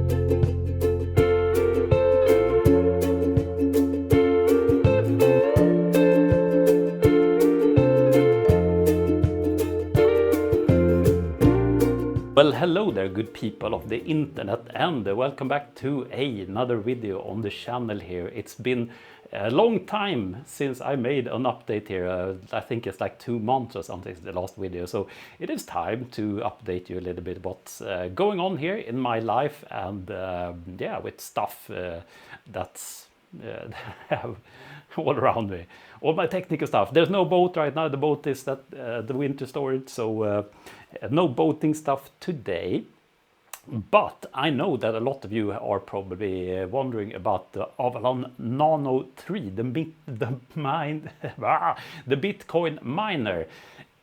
Well, hello there, good people of the internet, and welcome back to another video on the channel here. It's been a long time since I made an update here. I think it's like 2 months or something, the last video. So it is time to update you a little bit what's going on here in my life, and yeah, with stuff that's all around me. All my technical stuff. There's no boat right now. The boat is at the winter storage, so no boating stuff today. But I know that a lot of you are probably wondering about the Avalon Nano 3, the Bitcoin miner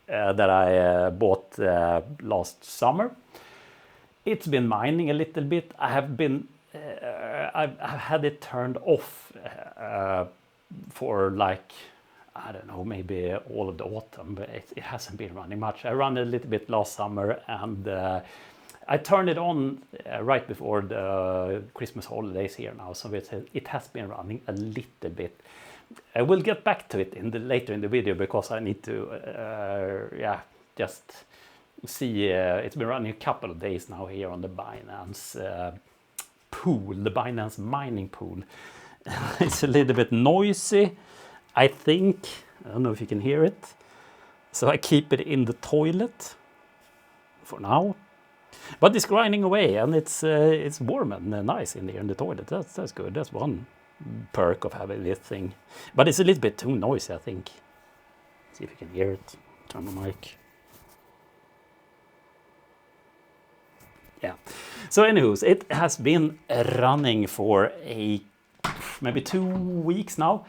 that I bought last summer. It's been mining a little bit. I've had it turned off for like, I don't know, maybe all of the autumn, but it hasn't been running much. I ran a little bit last summer, and I turned it on right before the Christmas holidays here now, so it has been running a little bit. I will get back to it later in the video, because I need to just see. It's been running a couple of days now here on the Binance pool, the Binance mining pool. It's a little bit noisy, I think. I don't know if you can hear it. So I keep it in the toilet for now. But it's grinding away, and it's warm and nice in here in the toilet. That's good. That's one perk of having this thing. But it's a little bit too noisy, I think. See if you can hear it. Turn the mic. Yeah. So anywho, it has been running for maybe 2 weeks now.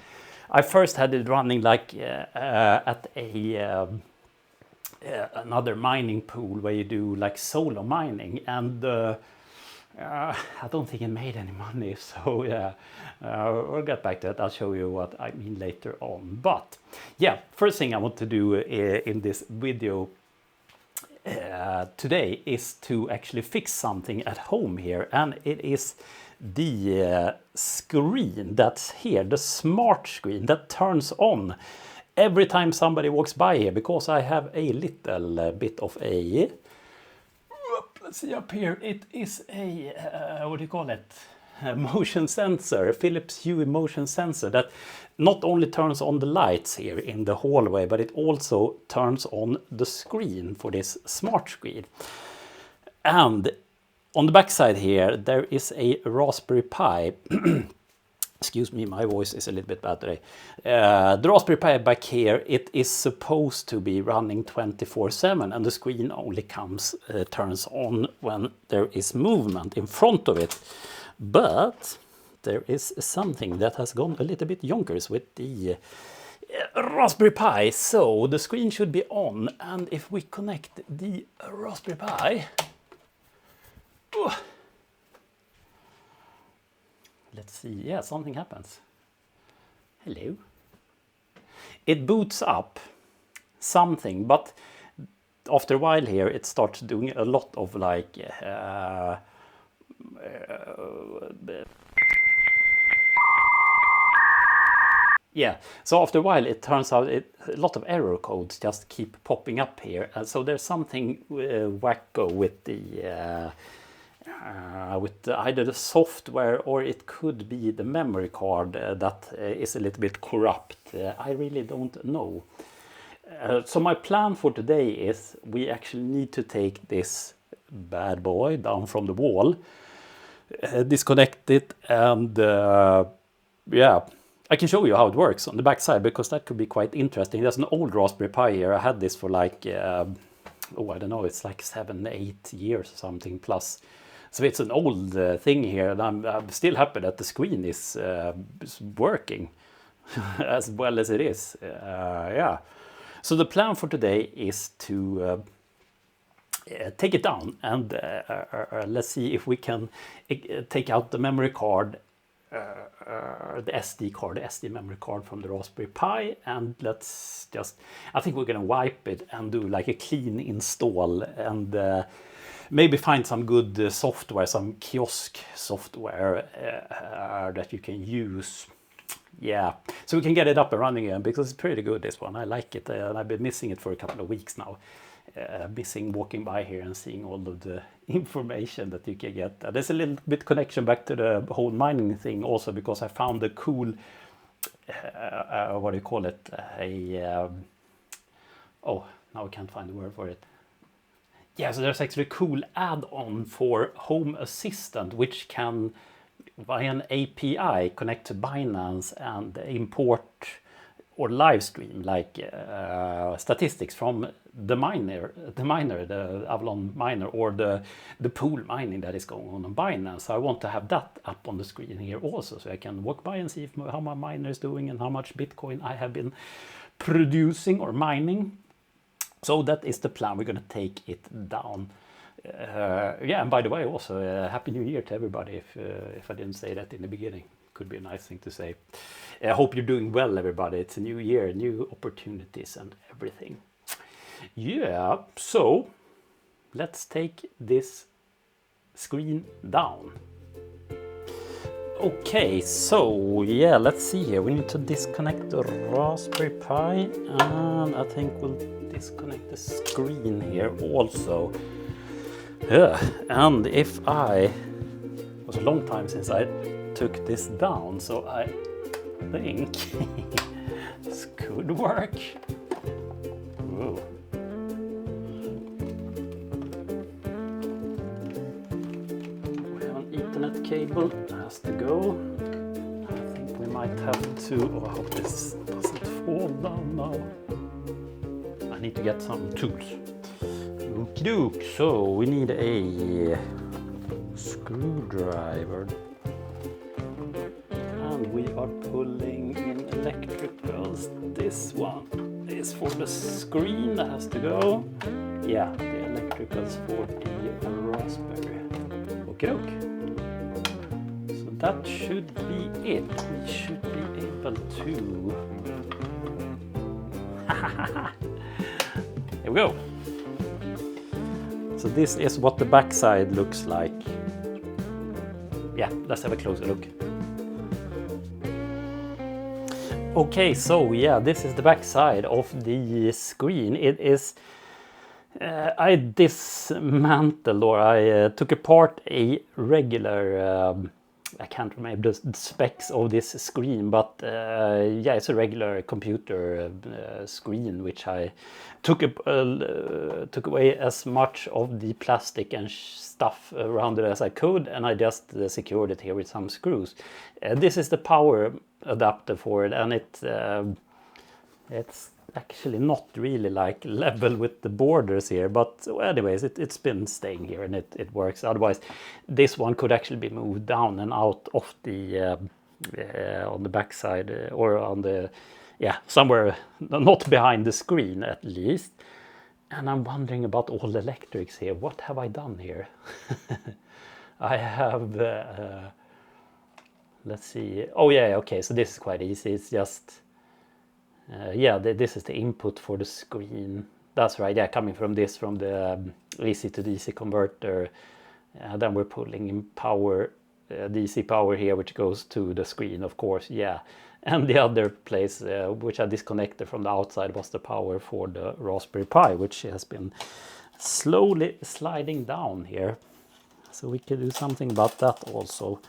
I first had it running like at another mining pool where you do like solo mining, and I don't think it made any money. So yeah, we'll get back to that. I'll show you what I mean later on. But yeah, first thing I want to do in this video today is to actually fix something at home here, and it is the screen that's here, the smart screen that turns on every time somebody walks by here, because I have a little bit of a, let's see up here, it is a, what do you call it, a motion sensor, a Philips Hue motion sensor that not only turns on the lights here in the hallway, but it also turns on the screen for this smart screen. And on the back side here, there is a Raspberry Pi. Excuse me, my voice is a little bit bad today. The Raspberry Pi back here, it is supposed to be running 24/7, and the screen only turns on when there is movement in front of it. But there is something that has gone a little bit yonkers with the Raspberry Pi. So the screen should be on, and if we connect the Raspberry Pi, let's see, yeah, something happens. Hello. It boots up something, but after a while here, it starts doing a lot of like yeah, so after a while it turns out a lot of error codes just keep popping up here. So there's something wacko with the either the software, or it could be the memory card that is a little bit corrupt. I really don't know. So my plan for today is we actually need to take this bad boy down from the wall, disconnect it, and yeah, I can show you how it works on the back side, because that could be quite interesting. There's an old Raspberry Pi here. I had this for like, I don't know, it's like 7-8 years or something plus. So it's an old thing here, and I'm still happy that the screen is working as well as it is. Yeah. So the plan for today is to take it down, and let's see if we can take out the memory card, the SD memory card from the Raspberry Pi, and I think we're gonna wipe it and do like a clean install, and maybe find some good software, some Kiosk software that you can use. Yeah, so we can get it up and running again, because it's pretty good, this one. I like it, and I've been missing it for a couple of weeks now. Missing walking by here and seeing all of the information that you can get. There's a little bit connection back to the whole mining thing also, because I found a cool, what do you call it? Oh, now I can't find the word for it. Yeah, so there's actually a cool add-on for Home Assistant, which can, via an API, connect to Binance and import or live stream like statistics from the miner, the Avalon miner, or the pool mining that is going on Binance. So I want to have that up on the screen here also, so I can walk by and see how my miner is doing and how much Bitcoin I have been producing or mining. So that is the plan. We're going to take it down. Yeah, and by the way, also Happy New Year to everybody, if I didn't say that in the beginning. Could be a nice thing to say. I hope you're doing well, everybody. It's a new year, new opportunities and everything. Yeah, so let's take this screen down. Okay, so yeah, let's see here. We need to disconnect the Raspberry Pi, and I think we'll disconnect the screen here also. Yeah, and if it was a long time since I took this down, so I think this could work. Whoa. We have an Ethernet cable that has to go. I think we might have to, oh, I hope this doesn't fall down now. I need to get some tools. Okie doke, so we need a screwdriver. And we are pulling in electricals. This one is for the screen that has to go. Yeah, the electricals for the Raspberry. Okie doke. So that should be it. We should be able to. Here we go. So this is what the backside looks like. Yeah, let's have a closer look. Okay, so yeah, this is the back side of the screen. It is, I dismantled, or I took apart a regular, I can't remember the specs of this screen, but yeah, it's a regular computer screen, which I took away as much of the plastic and stuff around it as I could, and I just secured it here with some screws. This is the power adapter for it, and it's actually not really like level with the borders here, but anyways, it's been staying here and it works. Otherwise, this one could actually be moved down and out of the on the back side, or on the, yeah, somewhere not behind the screen at least. And I'm wondering about all the electrics here. What have I done here? I have let's see. Oh yeah, okay, so this is quite easy. It's just yeah, this is the input for the screen. That's right, yeah, coming from the AC to DC converter. Then we're pulling in power, DC power here, which goes to the screen, of course, yeah. And the other place, which I disconnected from the outside, was the power for the Raspberry Pi, which has been slowly sliding down here. So we can do something about that also.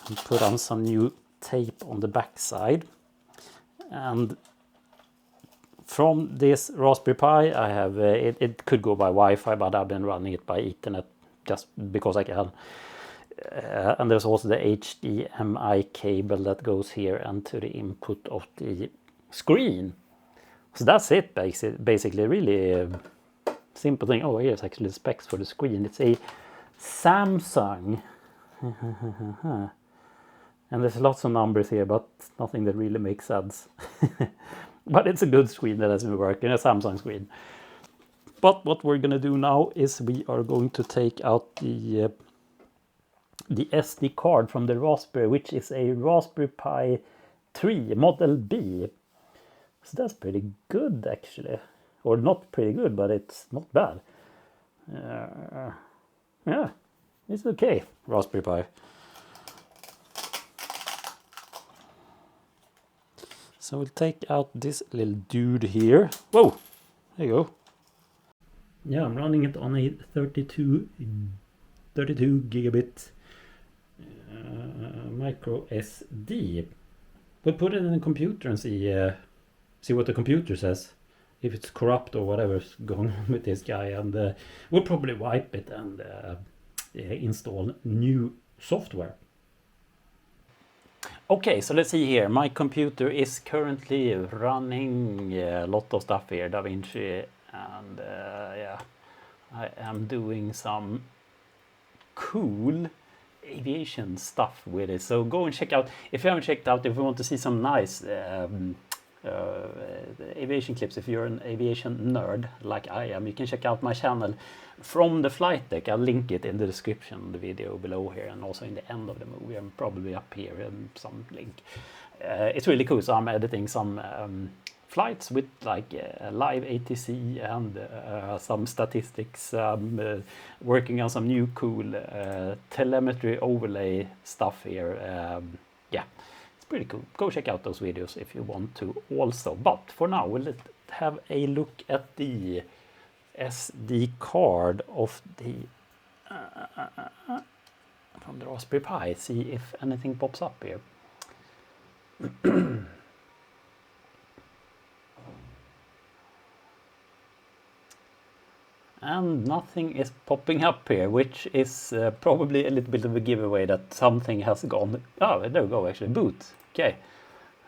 And put on some new tape on the back side. And from this Raspberry Pi, I have it could go by Wi-Fi, but I've been running it by Ethernet just because I can. And there's also the HDMI cable that goes here and to the input of the screen. So that's it, basically. Really simple thing. Oh, here's actually the specs for the screen. It's a Samsung. And there's lots of numbers here, but nothing that really makes sense. But it's a good screen that has been working, a Samsung screen. But what we're going to do now is we are going to take out the SD card from the Raspberry, which is a Raspberry Pi 3 Model B. So that's pretty good, actually. Or not pretty good, but it's not bad. Yeah, it's okay, Raspberry Pi. So we'll take out this little dude here. Whoa, there you go. Yeah, I'm running it on a 32 gigabit micro SD. We'll put it in the computer and see what the computer says, if it's corrupt or whatever's going on with this guy, and we'll probably wipe it and install new software. Okay, so let's see here. My computer is currently running a lot of stuff here, DaVinci, and yeah, I am doing some cool aviation stuff with it. So go and check out, if you haven't checked out, if you want to see some nice aviation clips, if you're an aviation nerd like I am, you can check out my channel From the Flight Deck. I'll link it in the description of the video below here, and also in the end of the movie, and probably up here in some link. It's really cool. So I'm editing some flights with like live ATC and some statistics, working on some new cool telemetry overlay stuff here. Yeah, it's pretty cool. Go check out those videos if you want to also. But for now, we'll have a look at the SD card of the from the Raspberry Pi, see if anything pops up here. And nothing is popping up here, which is probably a little bit of a giveaway that something has gone. Oh, there we go, actually, boot. Okay.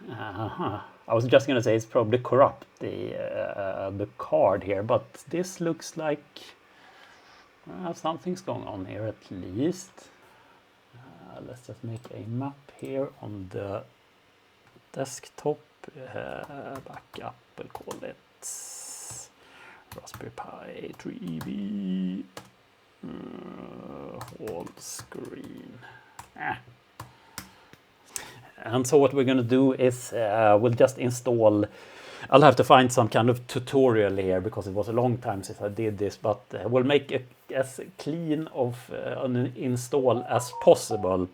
I was just going to say it's probably corrupt, the card here, but this looks like something's going on here at least. Let's just make a map here on the desktop. Backup, we'll call it Raspberry Pi 3B whole screen. And so what we're going to do is we'll just install. I'll have to find some kind of tutorial here because it was a long time since I did this, but we'll make it as clean of an install as possible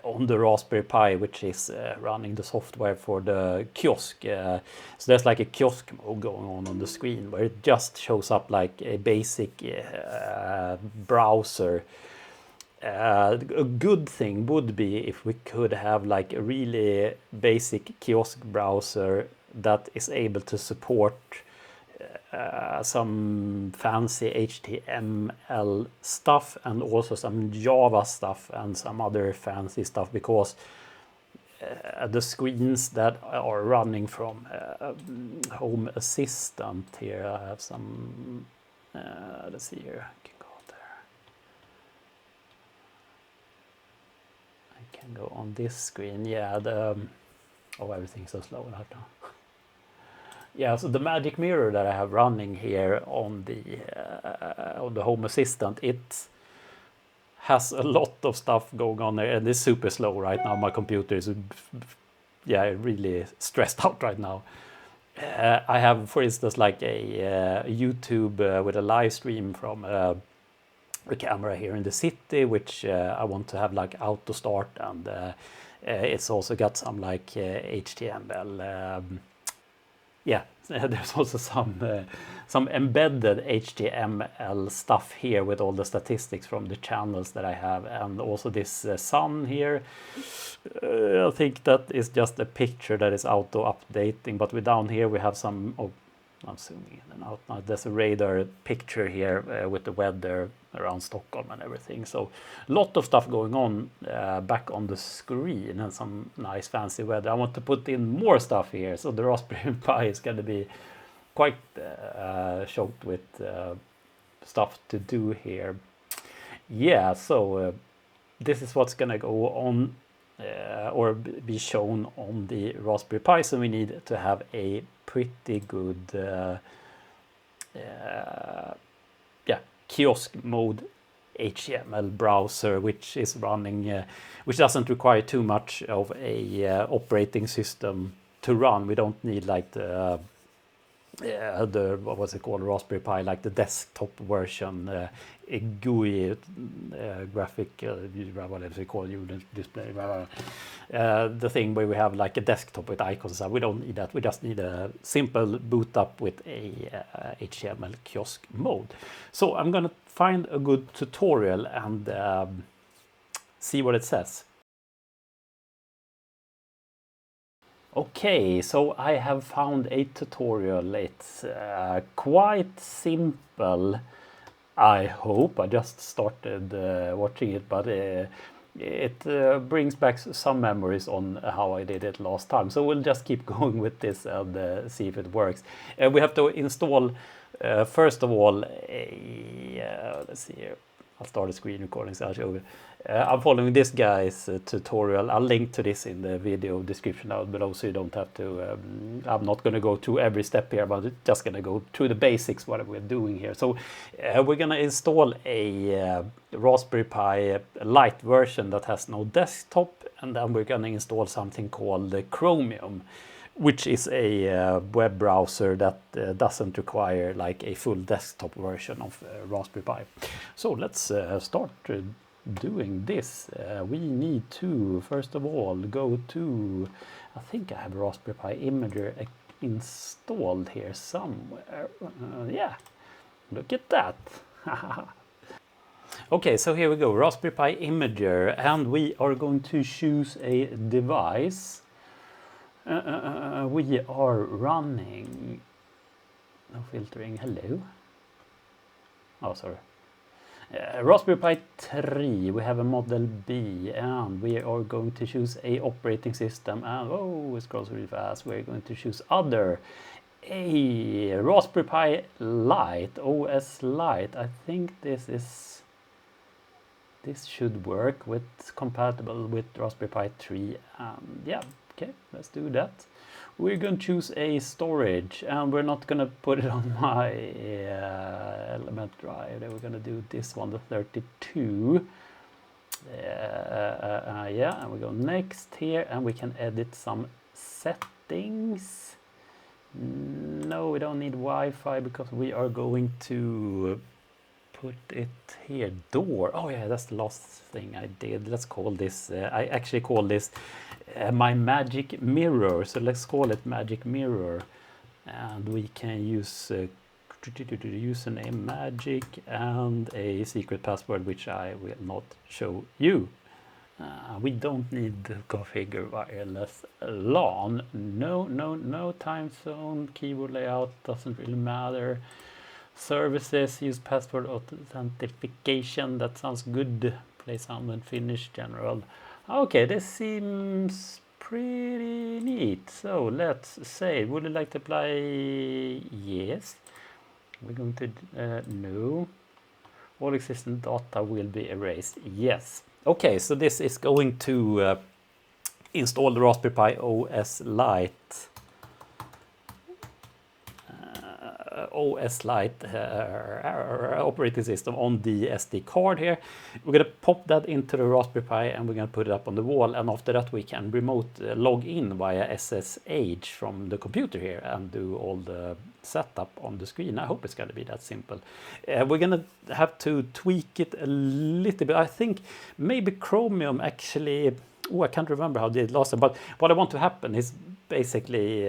on the Raspberry Pi, which is running the software for the Kiosk. So there's like a Kiosk mode going on the screen where it just shows up like a basic browser. A good thing would be if we could have like a really basic Kiosk browser that is able to support some fancy HTML stuff and also some Java stuff and some other fancy stuff, because the screens that are running from Home Assistant here, I have some, let's see here, I can go there. I can go on this screen, yeah, oh, everything's so slow right now. Yeah, so the magic mirror that I have running here on the Home Assistant, it has a lot of stuff going on there, and it's super slow right now. My computer is, yeah, really stressed out right now. I have, for instance, like a YouTube with a live stream from a camera here in the city, which I want to have like auto start, and it's also got some like HTML. Yeah, there's also some embedded HTML stuff here with all the statistics from the channels that I have, and also this sun here. I think that is just a picture that is auto updating, but down here we have some. Oh, I'm zooming in and out now. There's a radar picture here with the weather around Stockholm and everything. So a lot of stuff going on back on the screen, and some nice fancy weather. I want to put in more stuff here, so the Raspberry Pi is going to be quite choked with stuff to do here. Yeah, so this is what's going to go on or be shown on the Raspberry Pi. So we need to have a pretty good yeah, Kiosk mode HTML browser, which is running, which doesn't require too much of a operating system to run. We don't need like the what was it called, Raspberry Pi, like the desktop version, a GUI graphic, whatever you call unit display, the thing where we have like a desktop with icons. We don't need that. We just need a simple boot up with a HTML kiosk mode. So I'm gonna find a good tutorial and see what it says. Okay, so I have found a tutorial. It's quite simple, I hope. I just started watching it, but it brings back some memories on how I did it last time. So we'll just keep going with this and see if it works. We have to install, first of all, let's see here. I'll start a screen recording so I'll show you. I'm following this guy's tutorial. I'll link to this in the video description down below so you don't have to. I'm not going to go through every step here, but just going to go through the basics, what we're doing here. So we're going to install a Raspberry Pi Lite version that has no desktop, and then we're going to install something called Chromium, which is a web browser that doesn't require like a full desktop version of Raspberry Pi. So let's start doing this. We need to, first of all, go to, I think I have Raspberry Pi Imager installed here somewhere. Yeah, look at that. Okay, so here we go, Raspberry Pi Imager, and we are going to choose a device. We are running, no filtering, hello. Oh, sorry. Raspberry Pi 3, we have a Model B, and we are going to choose a operating system, and oh, it scrolls really fast. We're going to choose other, a Raspberry Pi Lite, OS Lite. I think this should work with, compatible with Raspberry Pi 3, yeah. Okay, let's do that. We're going to choose a storage, and we're not going to put it on my element drive. We're going to do this one, the 32. Yeah, and we go next here, and we can edit some settings. No, we don't need Wi-Fi because we are going to put it here, door. Oh yeah, that's the last thing I did. Let's call this, I actually call this my magic mirror. So let's call it magic mirror. And we can use username magic and a secret password, which I will not show you. We don't need to configure wireless LAN. No time zone, keyboard layout, doesn't really matter. Services, use password authentication, that sounds good. Play sound and finish, general. Okay, this seems pretty neat. So let's say, would you like to apply? Yes. We're going to, no. All existing data will be erased. Yes. Okay, so this is going to install the Raspberry Pi OS Lite. OS Lite operating system on the SD card here. We're going to pop that into the Raspberry Pi and we're going to put it up on the wall, and after that we can remote log in via SSH from the computer here and do all the setup on the screen. I hope it's going to be that simple. We're going to have to tweak it a little bit. I think maybe Chromium actually, oh, I can't remember how they did last time, but what I want to happen is basically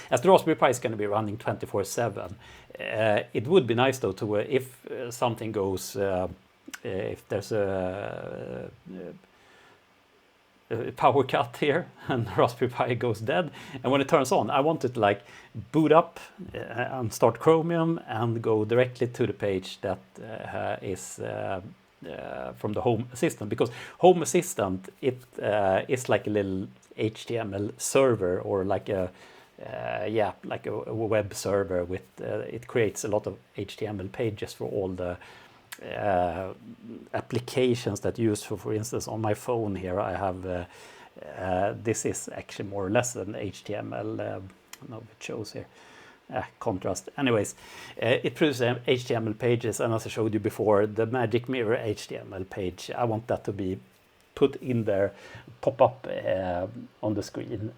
as the Raspberry Pi is going to be running 24/7, it would be nice though to if something goes, if there's a power cut here and Raspberry Pi goes dead, and when it turns on, I want it to like boot up and start Chromium and go directly to the page that is from the Home Assistant, because Home Assistant, it is like a little HTML server, or like a yeah, like a web server with it creates a lot of HTML pages for all the applications that you use. For instance, on my phone here I have this is actually more or less an HTML, no, it shows here contrast. Anyways, it produces HTML pages, and as I showed you before, the magic mirror HTML page, I want that to be put in there, pop up on the screen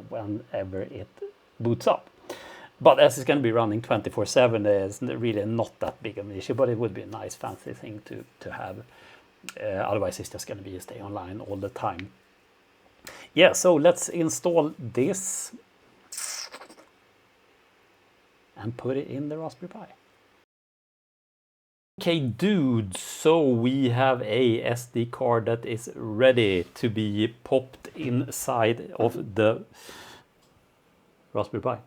whenever it boots up. But as it's going to be running 24/7, it's really not that big of an issue, but it would be a nice fancy thing to have. Otherwise it's just going to be stay online all the time. Yeah, so let's install this and put it in the Raspberry Pi. Okay, dude, so we have a SD card that is ready to be popped inside of the Raspberry Pi.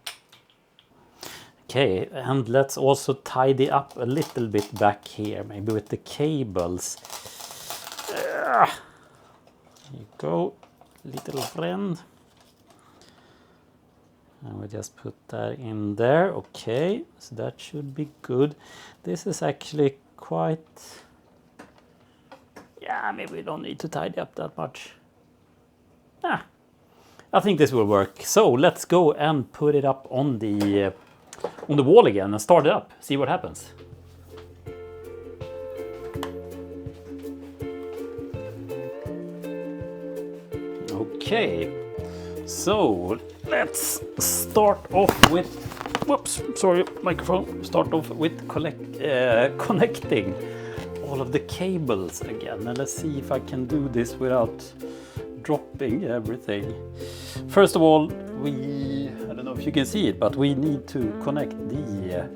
Okay, and let's also tidy up a little bit back here, maybe with the cables. There you go, little friend. And we just put that in there. Okay, so that should be good. This is actually quite... Yeah, maybe we don't need to tidy up that much. I think this will work. So let's go and put it up on the wall again and start it up. See what happens. Okay, so let's start off with, whoops, sorry, microphone. Start off with connecting all of the cables again. And let's see if I can do this without dropping everything. First of all, I don't know if you can see it, but we need to connect the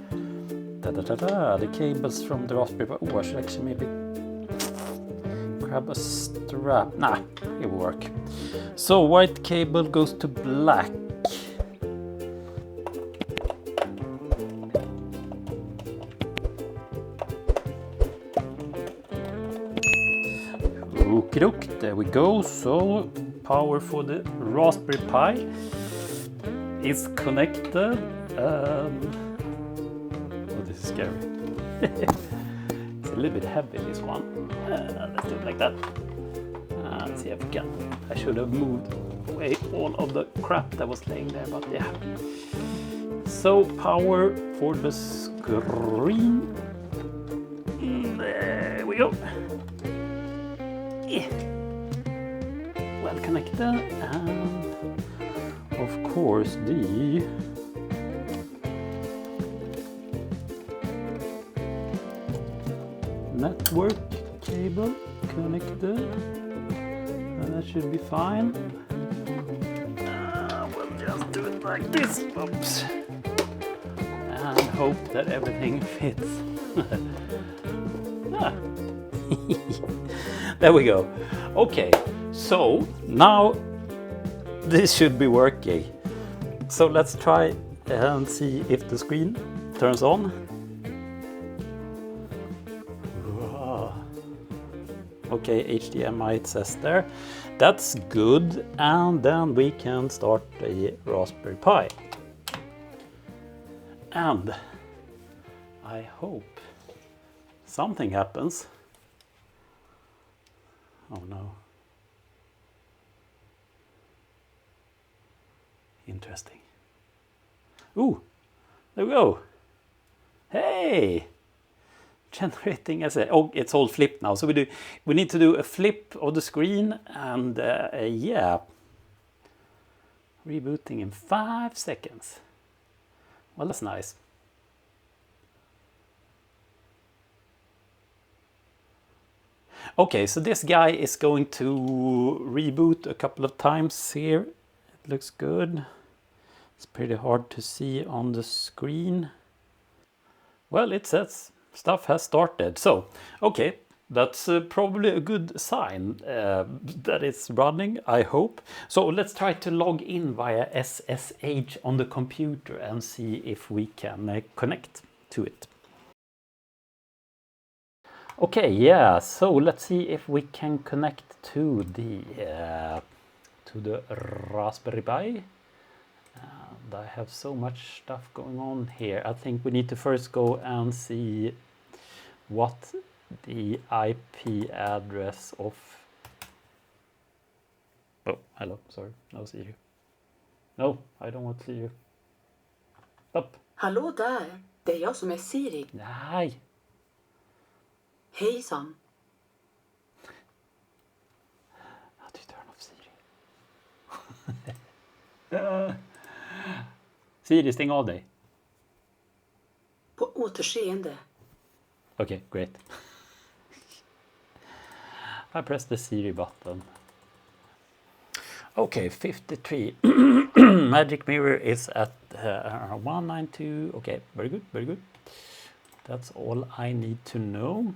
cables from the Raspberry Pi. Oh, I should actually maybe grab a strap. Nah, it will work. So white cable goes to black. Okie-doke, there we go. So power for the Raspberry Pi is connected. Oh, this is scary. It's a little bit heavy, this one. Let's do it like that. Let's see if we can. I should have moved away all of the crap that was laying there, but yeah. So power for the screen. There we go. Yeah. Well connected, and of course the network cable connected, and that should be fine. We'll just do it like this. Oops. And hope that everything fits. There we go. Okay, so now this should be working. So let's try and see if the screen turns on. Okay, HDMI it says there. That's good. And then we can start the Raspberry Pi. And I hope something happens. Oh no. Interesting. Ooh, there we go. Hey! Generating as a, oh, it's all flipped now. So we need to do a flip of the screen, and yeah. Rebooting in 5 seconds. Well, that's nice. Okay, so this guy is going to reboot a couple of times here. It looks good. It's pretty hard to see on the screen. Well, it says stuff has started. So, okay, that's probably a good sign that it's running, I hope. So let's try to log in via SSH on the computer and see if we can connect to it. Okay, yeah, so let's see if we can connect to the Raspberry Pi. And I have so much stuff going on here. I think we need to first go and see what the IP address of... Oh, hello, sorry, no see you. No, I don't want to see you. Stop. Hallå där, det är jag som är Siri. Nej. Hejsan. How do you turn off Siri? Siri, stäng av dig. På återseende. Okay, great. I pressed the Siri button. Okay, 53. Magic mirror is at 192. Okay, very good, very good. That's all I need to know.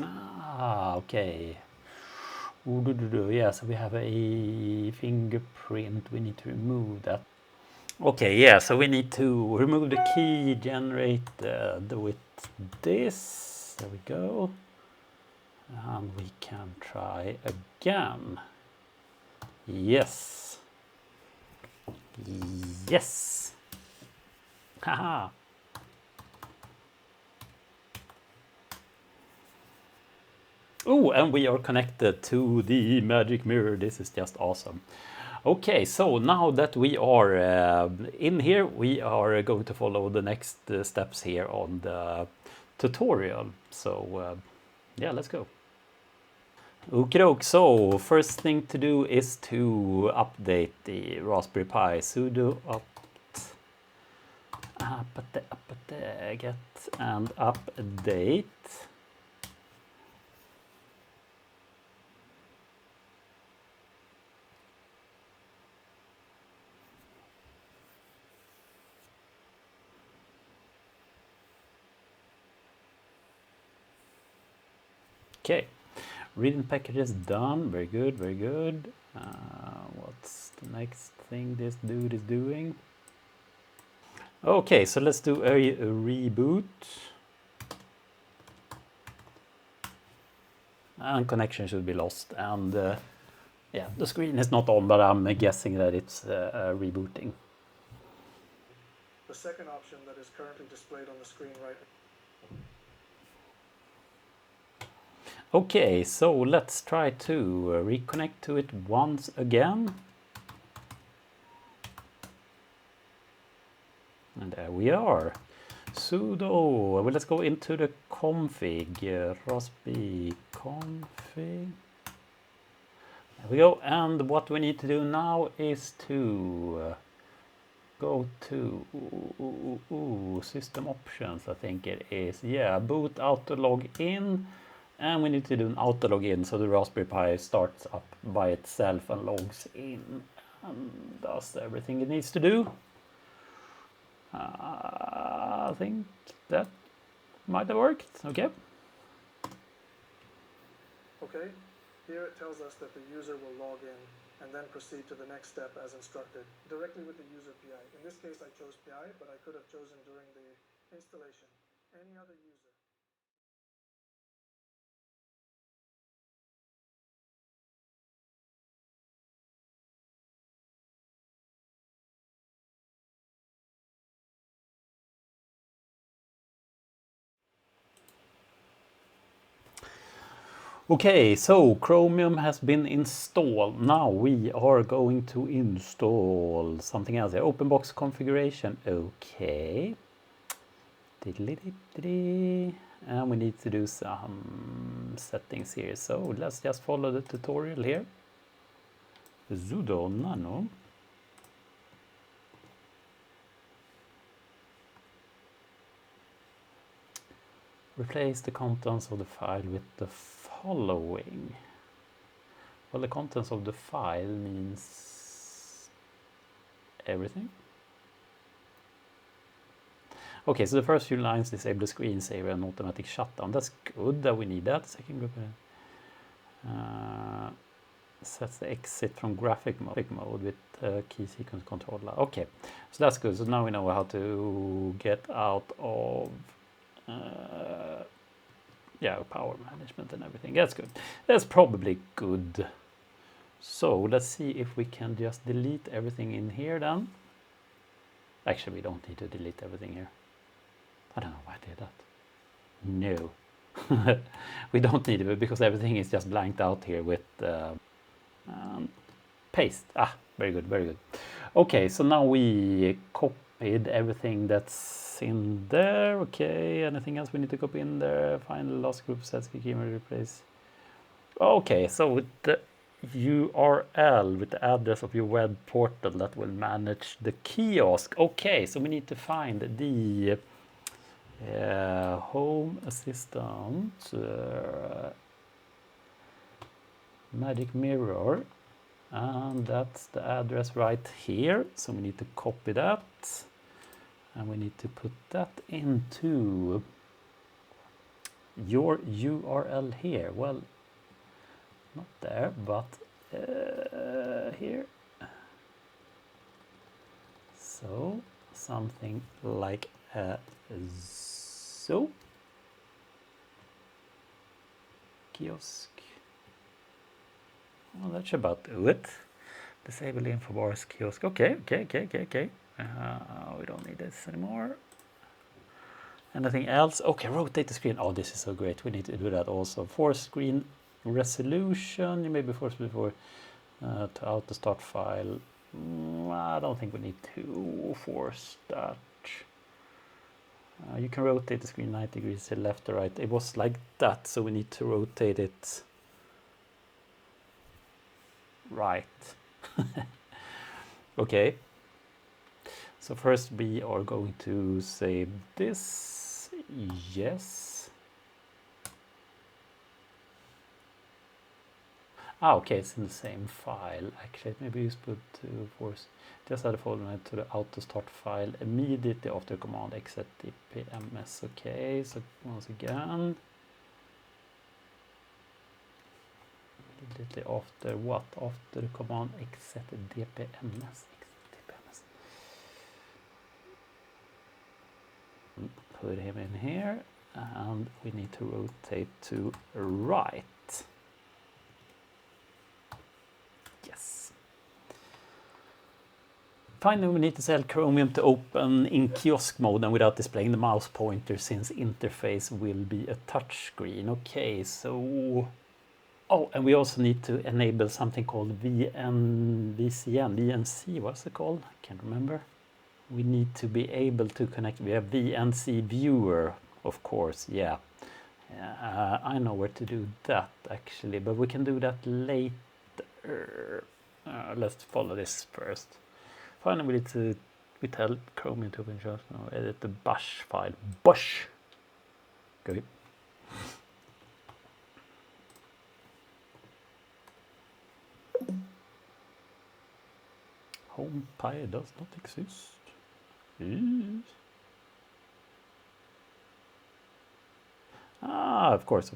Ah, okay. Yeah, so we have a fingerprint. We need to remove that. Okay, yeah, so we need to remove the key, generate, do it this. There we go. And we can try again. Yes. Yes. Haha. Oh, and we are connected to the magic mirror. This is just awesome. Okay, so now that we are in here, we are going to follow the next steps here on the tutorial. So yeah, let's go. Okay, so first thing to do is to update the Raspberry Pi. Sudo apt get and update. Okay, reading packages done. Very good, very good. What's the next thing this dude is doing? Okay, so let's do a reboot. And connection should be lost. And yeah, the screen is not on, but I'm guessing that it's rebooting. The second option that is currently displayed on the screen right. Okay, so let's try to reconnect to it once again. And there we are. Sudo, well, let's go into the config, Raspberry config. There we go, and what we need to do now is to go to system options, I think it is. Yeah, boot auto log in, and we need to do an auto login so the Raspberry Pi starts up by itself and logs in and does everything it needs to do. I think that might have worked. Okay. Okay, here it tells us that the user will log in and then proceed to the next step as instructed, directly with the user PI. In this case, I chose PI, but I could have chosen during the installation any other user. Okay, so Chromium has been installed. Now we are going to install something else. Open box configuration. Okay. And we need to do some settings here. So let's just follow the tutorial here. Sudo nano. Replace the contents of the file with the following. Well, the contents of the file means everything. Okay, so the first few lines disable the screensaver and automatic shutdown. That's good that we need that. Second group sets the exit from graphic mode with key sequence controller. Okay, so that's good. So now we know how to get out of yeah, power management and everything. That's good. That's probably good. So let's see if we can just delete everything in here then. Actually, we don't need to delete everything here. I don't know why I did that. No. We don't need it because everything is just blanked out here with paste. Ah, very good, very good. Okay, so now we copied everything that's in there. Okay, anything else we need to copy in there? Find the last group sets, key replace. Okay, so with the URL, with the address of your web portal that will manage the kiosk. Okay, so we need to find the home assistant magic mirror, and that's the address right here. So we need to copy that, and we need to put that into your URL here. Well, not there, but here. So something like so. Kiosk. Well, that should about do it. Disable info bars kiosk. Okay. We don't need this anymore. Anything else? Okay, rotate the screen. Oh, this is so great. We need to do that also. Force screen resolution. You may be forced before to auto start file. I don't think we need to force that. You can rotate the screen 90 degrees to left or right. It was like that, so we need to rotate it right. Okay. So first we are going to save this. Yes. Ah, okay, it's in the same file. Actually, maybe you put to force. Just add a folder to the auto start file immediately after command exit dpms. Okay, so once again, immediately after what? After the command exit dpms. Put him in here, and we need to rotate to right. Yes. Finally, we need to tell Chromium to open in kiosk mode and without displaying the mouse pointer, since interface will be a touch screen. Okay, so... Oh, and we also need to enable something called VNC, what's it called? I can't remember. We need to be able to connect via VNC viewer, of course, yeah. I know where to do that, actually, but we can do that later. Let's follow this first. Finally, we need to tell Chromium to open just now, edit the bash file. Bash! Okay. Home Pi does not exist. Ah, of course.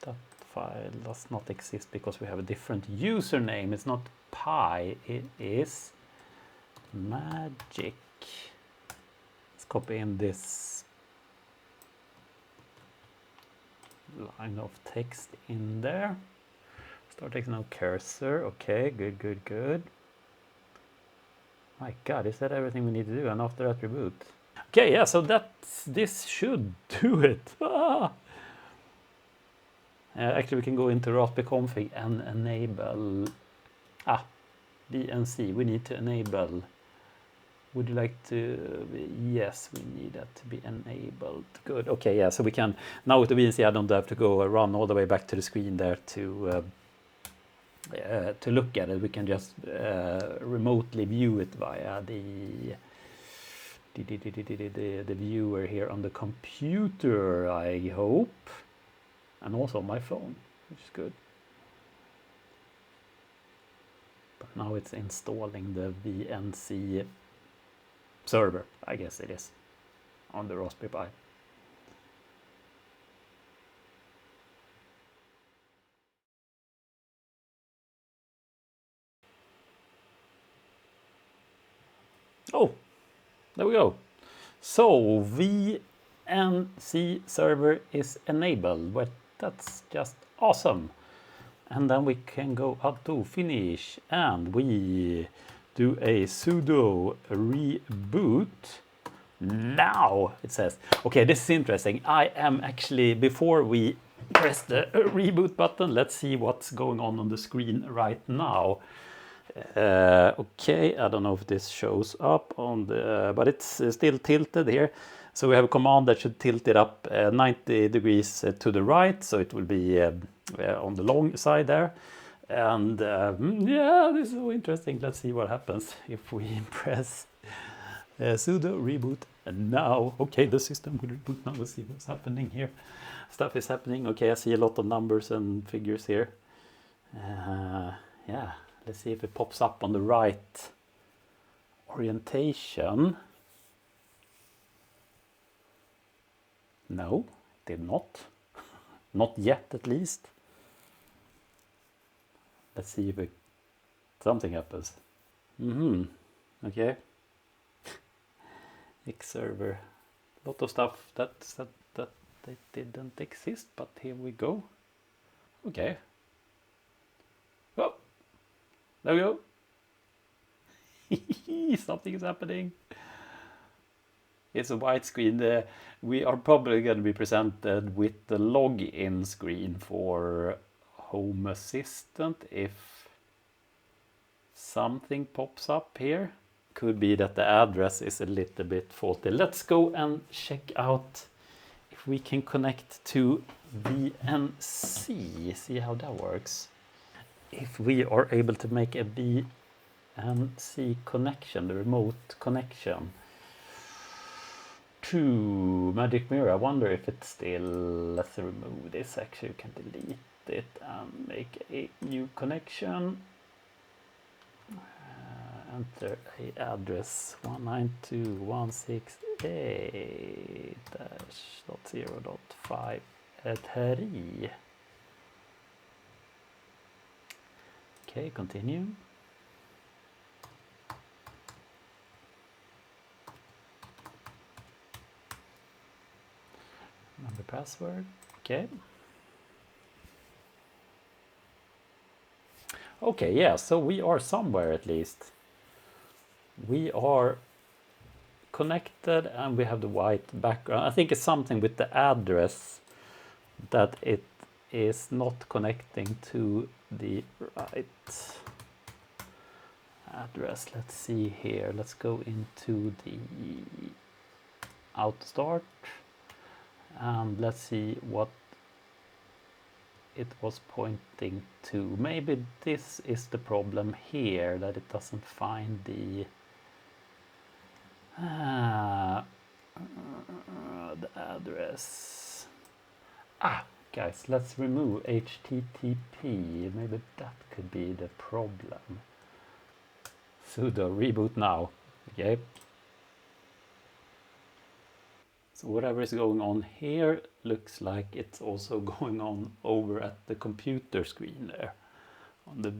That file does not exist because we have a different username. It's not Pi, it is magic. Let's copy in this line of text in there. Start text, no cursor. Okay, good. My God, is that everything we need to do? And after that, reboot. Okay, yeah, so this should do it. Actually, we can go into Raspberry config and enable BNC. We need to enable. Would you like to? Yes, we need that to be enabled. Good. Okay, yeah. So we can now with the BNC. I don't have to go run all the way back to the screen there to look at it. We can just remotely view it via the viewer here on the computer, I hope, and also on my phone, which is good. But now it's installing the VNC server, I guess it is, on the Raspberry Pi. Oh, there we go. So VNC server is enabled, but that's just awesome. And then we can go up to finish and we do a sudo reboot Now it says, okay, this is interesting. I am actually, before we press the reboot button, let's see what's going on the screen right now. Okay, I don't know if this shows up on the, but it's still tilted here. So we have a command that should tilt it up 90 degrees to the right, so it will be on the long side there. And yeah, this is so interesting. Let's see what happens if we press sudo reboot. And now, okay, the system will reboot now. We'll see what's happening here. Stuff is happening. Okay, I see a lot of numbers and figures here. Yeah, let's see if it pops up on the right orientation. No, it did not. Not yet, at least. Let's see if something happens. Okay. X server. A lot of stuff that they didn't exist, but here we go. Okay. Oh, there we go. Something is happening. It's a white screen. We are probably going to be presented with the login screen for Home Assistant if something pops up here. Could be that the address is a little bit faulty. Let's go and check out if we can connect to VNC, see how that works. If we are able to make a VNC connection, the remote connection to Magic Mirror. I wonder if it's still, let's remove this, actually you can delete it and make a new connection. Enter a address 192.168.0.5.3. Okay, continue. Remember password. Okay. Okay, yeah, so we are somewhere at least. We are connected and we have the white background. I think it's something with the address that it is not connecting to the right address. Let's see here. Let's go into the auto start and let's see what it was pointing to. Maybe this is the problem here, that it doesn't find the address. Guys, let's remove HTTP. Maybe that could be the problem. Sudo reboot now. Okay. So whatever is going on here looks like it's also going on over at the computer screen there on the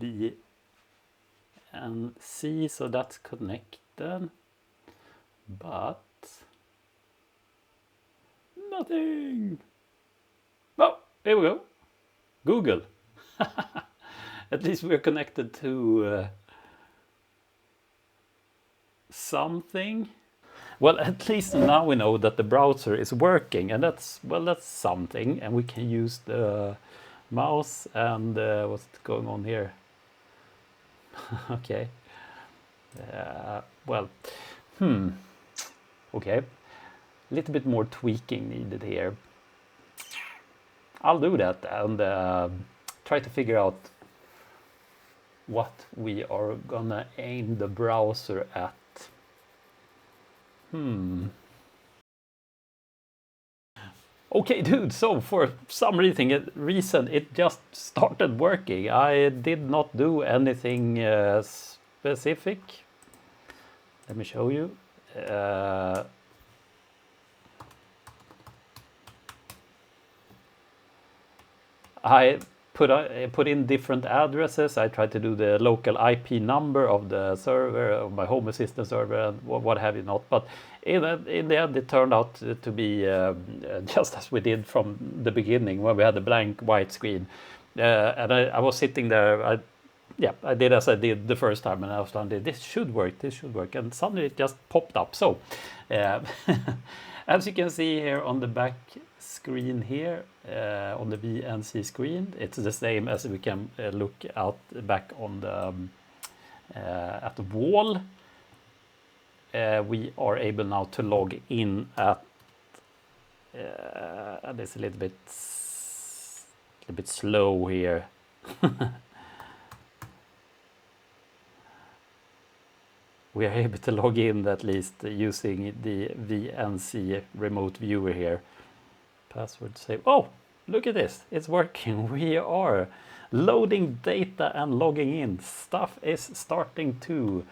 VNC. So that's connected, but nothing. Oh, here we go. Google. At least we're connected to something. Well, at least now we know that the browser is working, and that's something. And we can use the mouse and what's going on here? Okay. Okay. A little bit more tweaking needed here. I'll do that and try to figure out what we are gonna aim the browser at. Okay, dude, so for some reason it just started working. I did not do anything specific. Let me show you. I put in different addresses. I tried to do the local IP number of the server, of my Home Assistant server, and what have you not. But in the end, it turned out to be just as we did from the beginning, when we had a blank white screen. And I was sitting there. yeah, I did as I did the first time, and I was done. This should work, and suddenly it just popped up. So, as you can see here on the back screen here, on the VNC screen, it's the same as we can look out back on the at the wall. We are able now to log in at. It's a little bit slow here. We are able to log in at least using the VNC remote viewer here. Password save. Oh, look at this. It's working. We are loading data and logging in. Stuff is starting to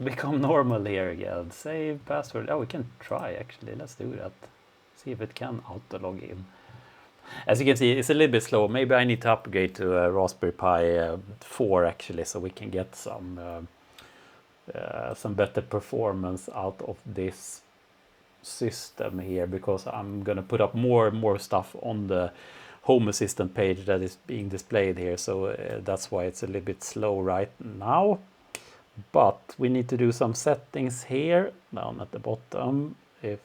become normal here again. Save password. Oh, we can try actually. Let's do that. See if it can auto log in. As you can see, it's a little bit slow. Maybe I need to upgrade to a Raspberry Pi 4 actually, so we can get some better performance out of this system here, because I'm gonna put up more and more stuff on the Home Assistant page that is being displayed here, so that's why it's a little bit slow right now. But we need to do some settings here down at the bottom if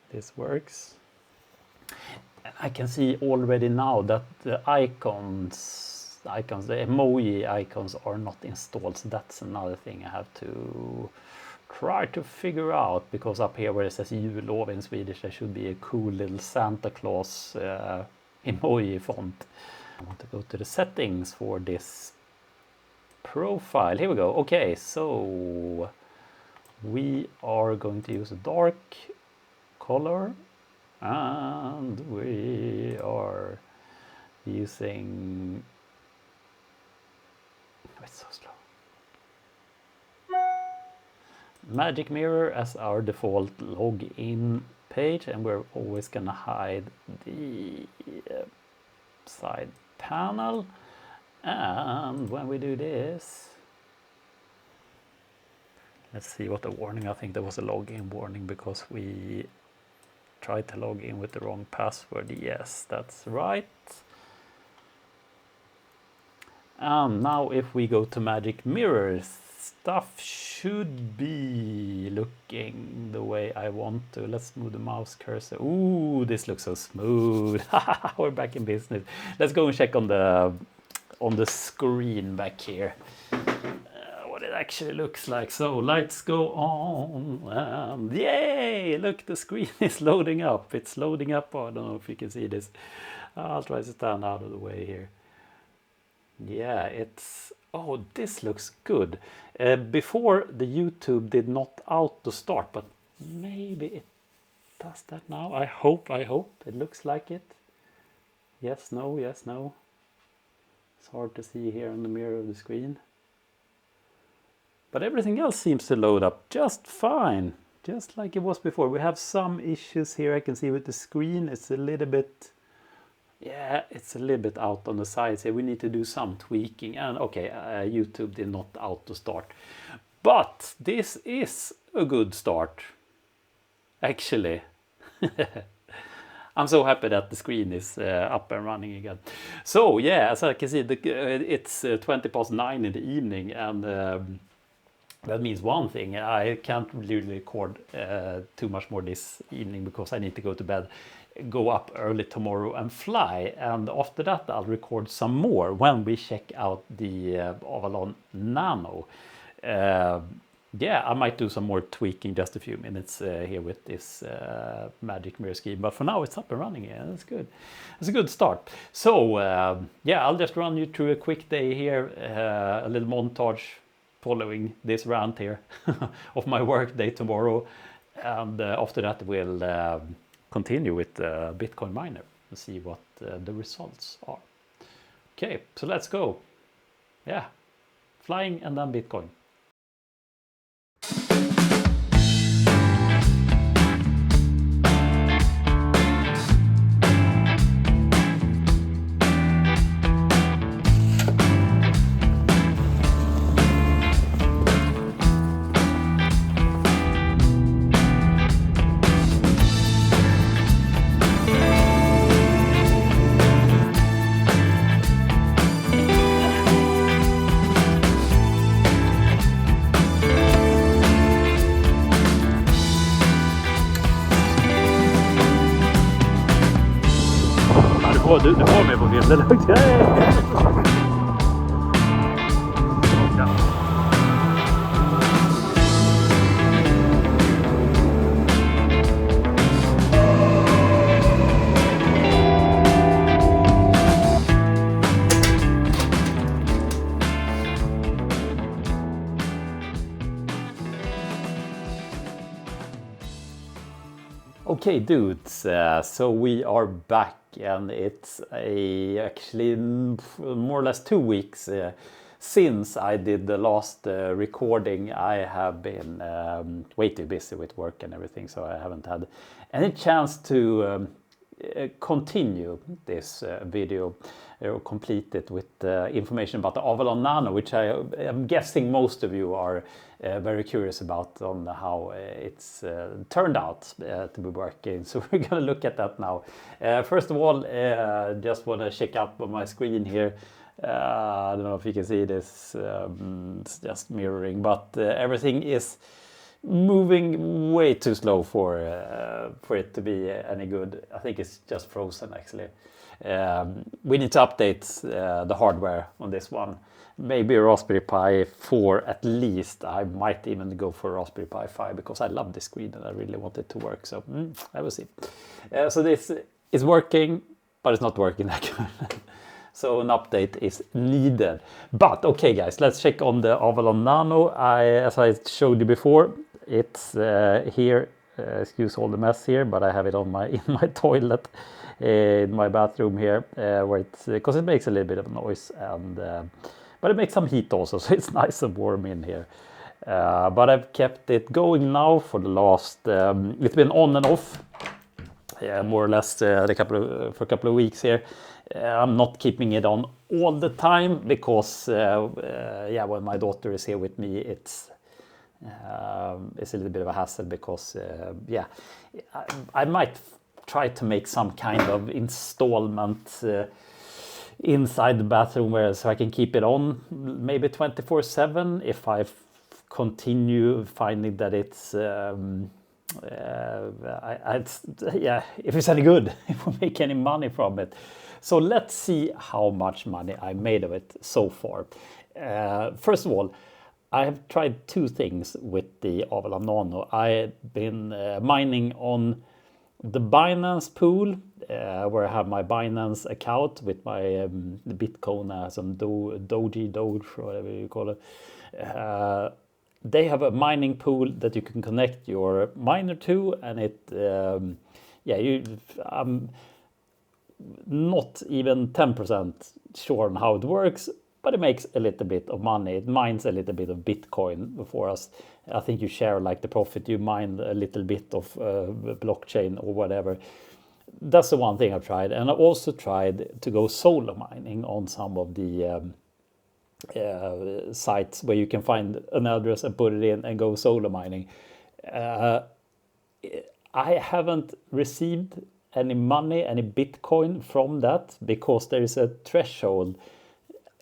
this works. I can see already now that the icons, the emoji icons are not installed. So that's another thing I have to try to figure out, because up here where it says jullov in Swedish, there should be a cool little Santa Claus emoji font. I want to go to the settings for this profile. Here we go. Okay, so we are going to use a dark color, and we are using, oh, it's so slow, Magic Mirror as our default login page, and we're always gonna hide the side panel. And when we do this, let's see what the warning. I think there was a login warning because we tried to log in with the wrong password. Yes, that's right. And now if we go to Magic Mirror, stuff should be looking the way I want to. Let's move the mouse cursor. Ooh, this looks so smooth. We're back in business. Let's go and check on the screen back here what it actually looks like. So lights go on, and yay, look, the screen is loading up. It's loading up. Oh, I don't know if you can see this. I'll try to stand out of the way here. Yeah, it's, oh, this looks good. Before the YouTube did not auto start, but maybe it does that now. I hope it looks like it. Yes, no, yes, no. It's hard to see here on the mirror of the screen. But everything else seems to load up just fine, just like it was before. We have some issues here. I can see with the screen, it's a little bit, yeah, it's a little bit out on the sides here. We need to do some tweaking. And okay, YouTube did not auto start. But this is a good start, actually. I'm so happy that the screen is up and running again. So yeah, as I can see, it's 20 past 9 in the evening, and that means one thing. I can't really record too much more this evening because I need to go to bed, go up early tomorrow and fly. And after that, I'll record some more when we check out the Avalon Nano. Yeah, I might do some more tweaking, just a few minutes here with this Magic Mirror scheme. But for now, it's up and running. Yeah, that's good. It's a good start. So, yeah, I'll just run you through a quick day here, a little montage following this rant here of my work day tomorrow. And after that, we'll continue with Bitcoin Miner and see what the results are. Okay, so let's go. Yeah, flying and then Bitcoin. du har mig på bild. Det är lugnt. Okay, dudes, so we are back, and it's actually more or less 2 weeks since I did the last recording. I have been way too busy with work and everything, so I haven't had any chance to continue this video or complete it with information about the Avalon Nano, which I am guessing most of you are very curious about on how it's turned out to be working. So we're going to look at that now. First of all, just want to check out on my screen here. I don't know if you can see this, it's just mirroring, but everything is moving way too slow for it to be any good. I think it's just frozen actually. We need to update the hardware on this one. Maybe a Raspberry Pi 4 at least. I might even go for a Raspberry Pi 5 because I love this screen and I really want it to work. So I will see. So this is working, but it's not working that good. So an update is needed. But okay, guys, let's check on the Avalon Nano. As I showed you before, it's here. Excuse all the mess here, but I have it on in my toilet, in my bathroom here, where because it makes a little bit of noise, and but it makes some heat also, so it's nice and warm in here. But I've kept it going now for the last. It's been on and off, more or less for a couple of weeks here. I'm not keeping it on all the time because when my daughter is here with me, it's a little bit of a hassle because I might try to make some kind of installment inside the bathroom so I can keep it on maybe 24/7 if I continue finding that it's if it's any good, if we make any money from it. So let's see how much money I made of it so far. First of all, I have tried 2 things with the Avalon Nano. I've been mining on the Binance pool, where I have my Binance account with my Bitcoin, some Doge, or whatever you call it. They have a mining pool that you can connect your miner to, and I'm not even 10% sure on how it works, but it makes a little bit of money. It mines a little bit of Bitcoin for us. I think you share like the profit. You mine a little bit of blockchain or whatever. That's the one thing I've tried. And I also tried to go solo mining on some of the sites where you can find an address and put it in and go solo mining. I haven't received any money, any Bitcoin from that because there is a threshold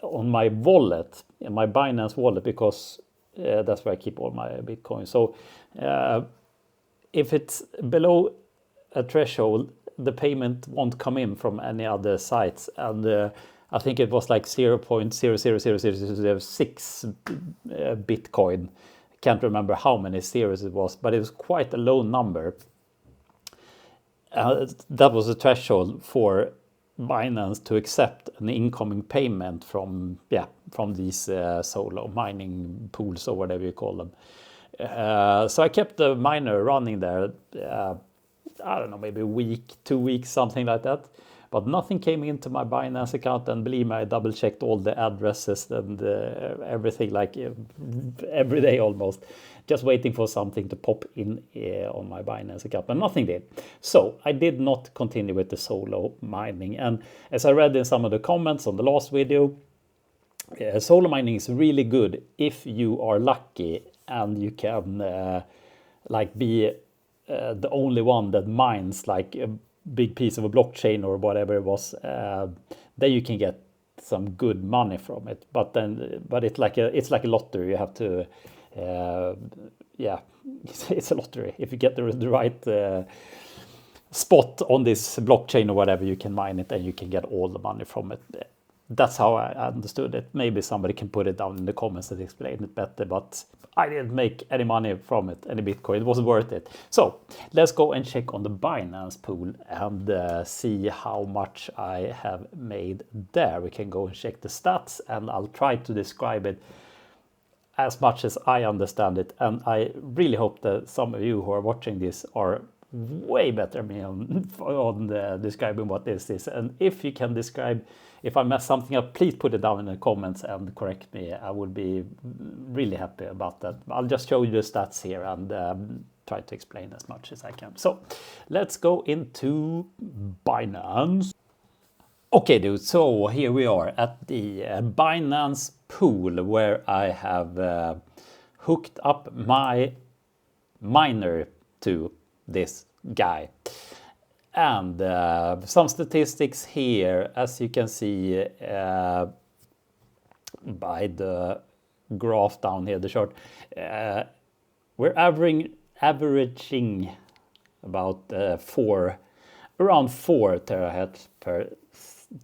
on my wallet, in my Binance wallet, because that's where I keep all my Bitcoin. So if it's below a threshold, the payment won't come in from any other sites. And I think it was like 0.000006 Bitcoin. I can't remember how many zeros it was, but it was quite a low number. That was a threshold for Binance to accept an incoming payment from these solo mining pools or whatever you call them. So I kept the miner running there. I don't know, maybe a week, 2 weeks, something like that. But nothing came into my Binance account, and believe me, I double checked all the addresses and everything, like every day almost, just waiting for something to pop in on my Binance account, but nothing did. So I did not continue with the solo mining. And as I read in some of the comments on the last video, solo mining is really good if you are lucky and you can be the only one that mines like a big piece of a blockchain or whatever it was. Then you can get some good money from it. But it's like a lottery. You have to it's a lottery if you get the right spot on this blockchain or whatever, you can mine it and you can get all the money from it. That's how I understood it. Maybe somebody can put it down in the comments and explain it better, but I didn't make any money from it, any Bitcoin. It wasn't worth it. So let's go and check on the Binance pool and see how much I have made there. We can go and check the stats and I'll try to describe it as much as I understand it. And I really hope that some of you who are watching this are way better than me on describing what this is. And if you can describe, if I mess something up, please put it down in the comments and correct me. I would be really happy about that. I'll just show you the stats here and try to explain as much as I can. So let's go into Binance. Okay, dude, so here we are at the Binance pool where I have hooked up my miner to this guy. And some statistics here, as you can see by the graph down here, the chart, we're averaging about around 4 terahertz per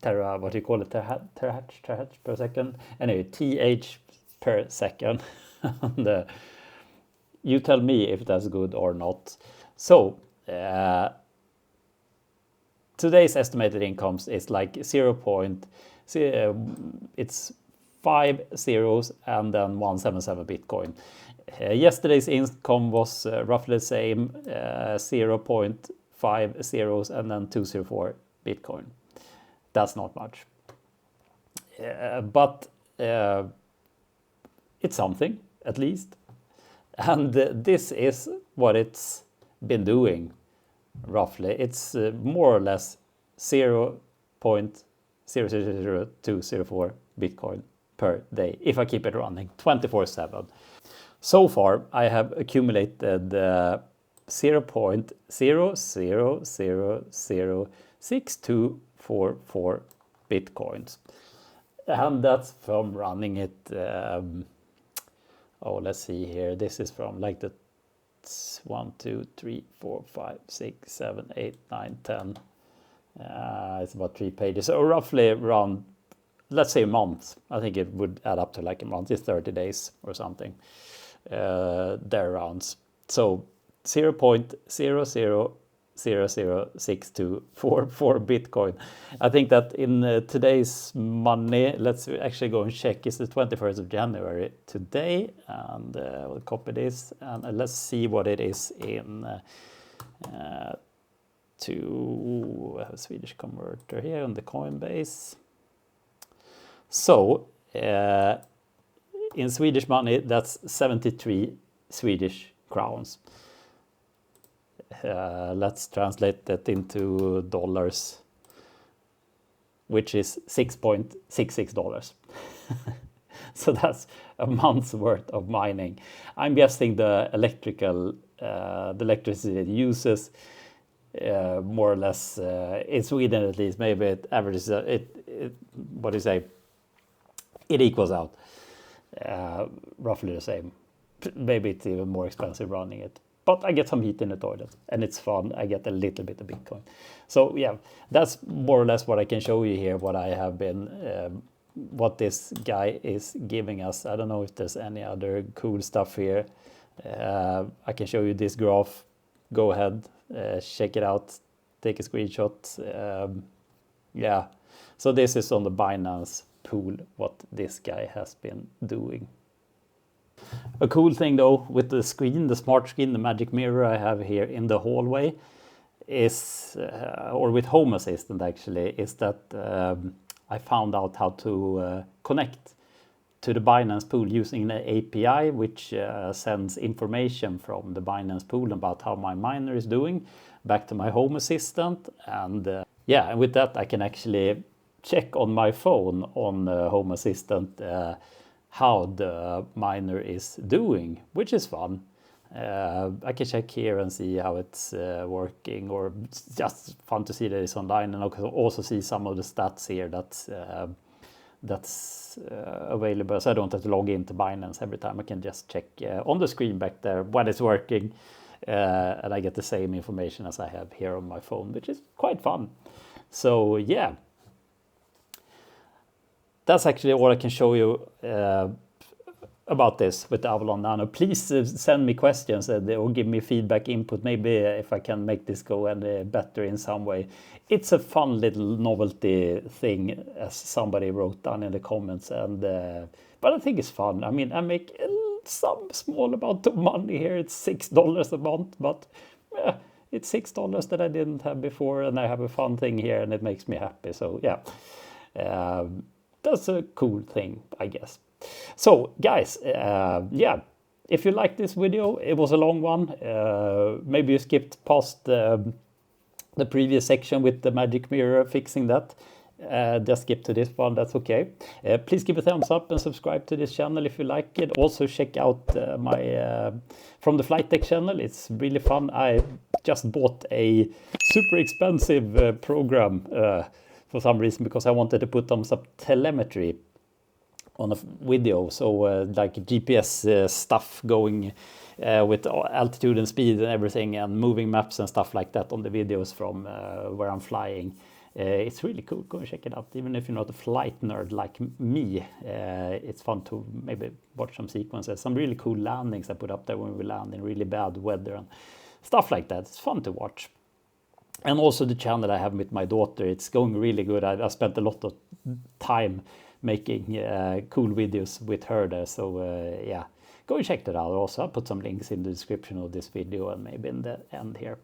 terahertz per second. Anyway, TH per second. And you tell me if that's good or not. So today's estimated incomes is like it's 5 zeros and then 177 Bitcoin. Yesterday's income was roughly the same, 0.5 zeros and then 204 Bitcoin. That's not much. But it's something, at least. And this is what it's been doing, roughly. It's more or less 0.00204 Bitcoin per day, if I keep it running 24/7. So far, I have accumulated 0.00006244 Bitcoins. And that's from running it, let's see here. This is from like the 1, 2, 3, 4, 5, 6, 7, 8, 9, 10. It's about 3 pages. So roughly around, let's say a month. I think it would add up to like a month. It's 30 days or something. There around. So 0.00006244 Bitcoin. I think that in today's money, let's actually go and check. It's the 21st of January today, and we'll copy this and let's see what it is in to a Swedish converter here on the Coinbase. So in Swedish money, that's 73 Swedish crowns. Let's translate that into dollars, which is $6.66. So that's a month's worth of mining. I'm guessing the electricity it uses more or less in Sweden, at least, maybe it averages what do you say? It equals out roughly the same. Maybe it's even more expensive running it. But I get some heat in the toilet and it's fun. I get a little bit of Bitcoin. So yeah, that's more or less what I can show you here, what I have been, what this guy is giving us. I don't know if there's any other cool stuff here. I can show you this graph. Go ahead, check it out, take a screenshot. Yeah, so this is on the Binance pool, what this guy has been doing. A cool thing though with the screen, the smart screen, the magic mirror I have here in the hallway is, or with Home Assistant actually, is that I found out how to connect to the Binance pool using the API, which sends information from the Binance pool about how my miner is doing back to my Home Assistant. And yeah, and with that I can actually check on my phone on Home Assistant how the miner is doing, which is fun. I can check here and see how it's working, or it's just fun to see that it's online, and I can also see some of the stats here that's available, so I don't have to log into Binance every time. I can just check on the screen back there when it's working. and I get the same information as I have here on my phone, which is quite fun. So yeah, that's actually all I can show you about this with the Avalon Nano. Please send me questions or give me feedback, input, maybe if I can make this go any better in some way. It's a fun little novelty thing, as somebody wrote down in the comments, and but I think it's fun. I mean, I make some small amount of money here. It's $6 a month, but it's $6 that I didn't have before, and I have a fun thing here, and it makes me happy. So yeah, that's a cool thing, I guess. So guys, yeah, if you like this video, it was a long one. Maybe you skipped past the previous section with the magic mirror, fixing that. Just skip to this one, that's okay. Please give a thumbs up and subscribe to this channel if you like it. Also check out my From the Flight Deck channel. It's really fun. I just bought a super expensive program for some reason, because I wanted to put on some telemetry on a video, so like GPS stuff going with altitude and speed and everything, and moving maps and stuff like that on the videos from where I'm flying. It's really cool. Go and check it out. Even if you're not a flight nerd like me, it's fun to maybe watch some sequences. Some really cool landings I put up there when we land in really bad weather and stuff like that. It's fun to watch. And also the channel I have with my daughter, it's going really good. I spent a lot of time making cool videos with her there. So yeah, go and check that out. Also, I'll put some links in the description of this video and maybe in the end here.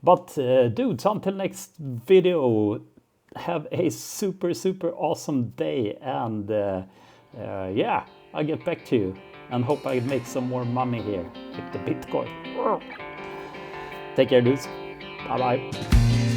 But dudes, until next video, have a super awesome day, and yeah, I'll get back to you and hope I make some more money here with the Bitcoin. Take care, dudes. Bye bye.